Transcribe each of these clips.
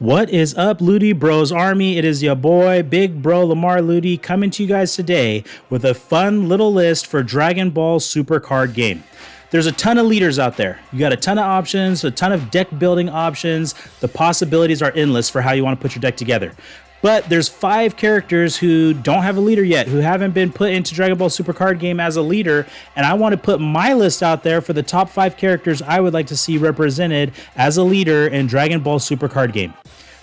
What is up, LudyBros Army? It is your boy, Big Bro Lamar Ludy, coming to you guys today with a fun little list for Dragon Ball Super card game. There's a ton of leaders out there. You got a ton of options, a ton of deck building options. The possibilities are endless for how you want to put your deck together. But there's 5 characters who don't have a leader yet, who haven't been put into Dragon Ball Super card game as a leader, and I want to put my list out there for the top 5 characters I would like to see represented as a leader in Dragon Ball Super card game.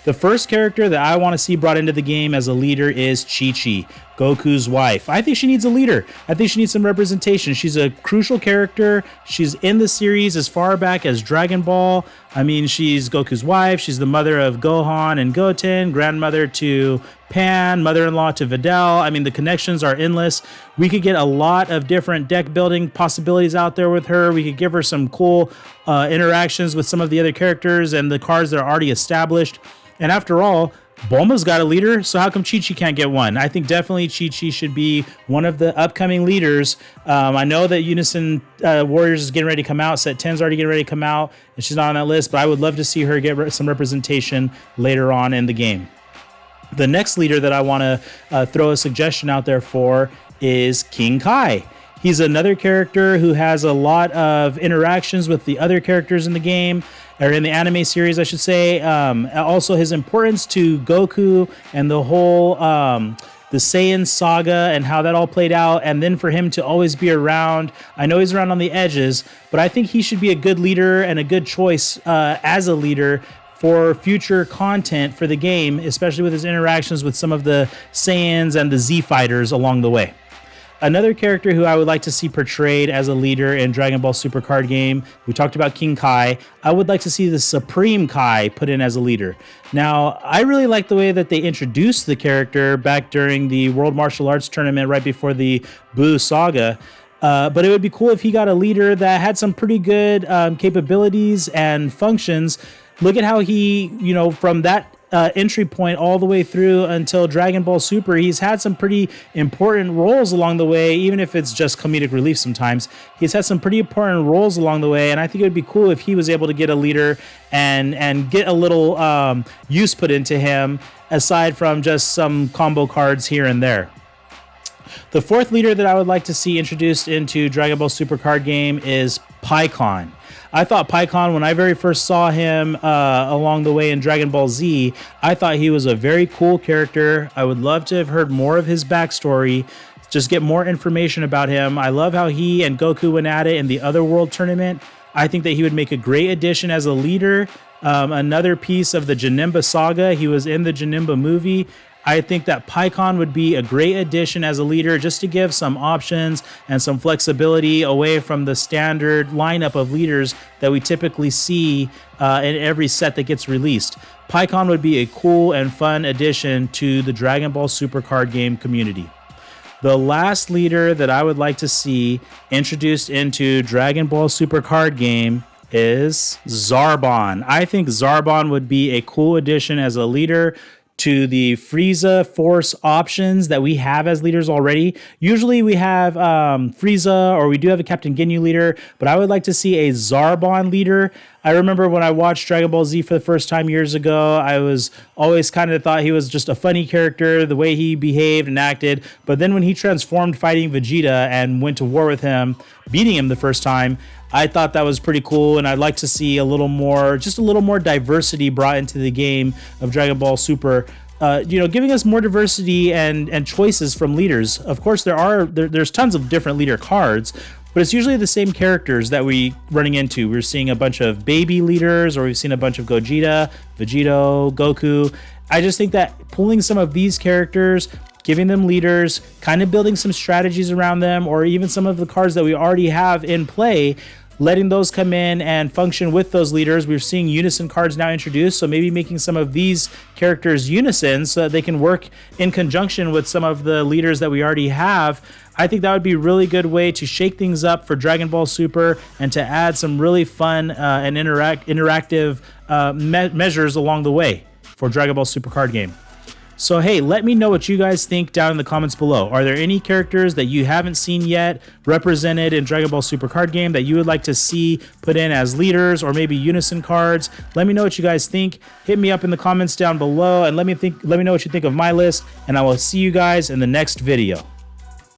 The first character that I want to see brought into the game as a leader is Chichi, Goku's wife. I think she needs a leader. I think she needs some representation. She's a crucial character. She's in the series as far back as Dragon Ball. I mean, she's Goku's wife. She's the mother of Gohan and Goten, grandmother to Pan, mother-in-law to Videl. I mean, the connections are endless. We could get a lot of different deck building possibilities out there with her. We could give her some cool interactions with some of the other characters and the cards that are already established. And after all, Bulma's got a leader, so how come Chichi can't get one? I think definitely Chichi should be one of the upcoming leaders. I know that Unison Warriors is getting ready to come out. Set 10's already getting ready to come out, and she's not on that list, but I would love to see her get some representation later on in the game. The next leader that I want to throw a suggestion out there for is King Kai. He's another character who has a lot of interactions with the other characters in the game, or in the anime series, I should say. Also, his importance to Goku and the whole the Saiyan saga and how that all played out, and then for him to always be around. I know he's around on the edges, but I think he should be a good leader and a good choice as a leader for future content for the game, especially with his interactions with some of the Saiyans and the Z fighters along the way. Another character who I would like to see portrayed as a leader in Dragon Ball Super card game, we talked about King Kai. I would like to see the Supreme Kai put in as a leader. Now, I really like the way that they introduced the character back during the World Martial Arts Tournament right before the Buu saga. But it would be cool if he got a leader that had some pretty good capabilities and functions. Look at how he, from that entry point all the way through until Dragon Ball Super, he's had some pretty important roles along the way, even if it's just comedic relief sometimes. He's had some pretty important roles along the way, and I think it would be cool if he was able to get a leader and get a little use put into him, aside from just some combo cards here and there. The fourth leader that I would like to see introduced into Dragon Ball Super card game is PyCon. I thought PyCon, when I very first saw him along the way in Dragon Ball Z, I thought he was a very cool character. I would love to have heard more of his backstory, just get more information about him. I love how he and Goku went at it in the Other World tournament. I think that he would make a great addition as a leader. Another piece of the Janemba saga. He was in the Janemba movie. I think that PyCon would be a great addition as a leader, just to give some options and some flexibility away from the standard lineup of leaders that we typically see in every set that gets released. PyCon would be a cool and fun addition to the Dragon Ball Super card game community. The last leader that I would like to see introduced into Dragon Ball Super card game is Czar Bond. I think Czar Bond would be a cool addition as a leader to the Frieza Force options that we have as leaders already. Usually we have Frieza, or we do have a Captain Ginyu leader, but I would like to see a Czar Bond leader. I remember when I watched Dragon Ball Z for the first time years ago, I was always kind of thought he was just a funny character, the way he behaved and acted. But then when he transformed fighting Vegeta and went to war with him, beating him the first time, I thought that was pretty cool, and I'd like to see a little more diversity brought into the game of Dragon Ball Super. Giving us more diversity and choices from leaders. Of course, there's tons of different leader cards, but it's usually the same characters that we're running into. We're seeing a bunch of baby leaders, or we've seen a bunch of Gogeta, Vegito, Goku. I just think that pulling some of these characters, giving them leaders, kind of building some strategies around them, or even some of the cards that we already have in play, letting those come in and function with those leaders. We're seeing Unison cards now introduced, so maybe making some of these characters Unison so that they can work in conjunction with some of the leaders that we already have. I think that would be a really good way to shake things up for Dragon Ball Super and to add some really fun and interactive measures along the way for Dragon Ball Super card game. So hey, let me know what you guys think down in the comments below. Are there any characters that you haven't seen yet represented in Dragon Ball Super card game that you would like to see put in as leaders or maybe Unison cards? Let me know what you guys think. Hit me up in the comments down below and let me know what you think of my list, and I will see you guys in the next video.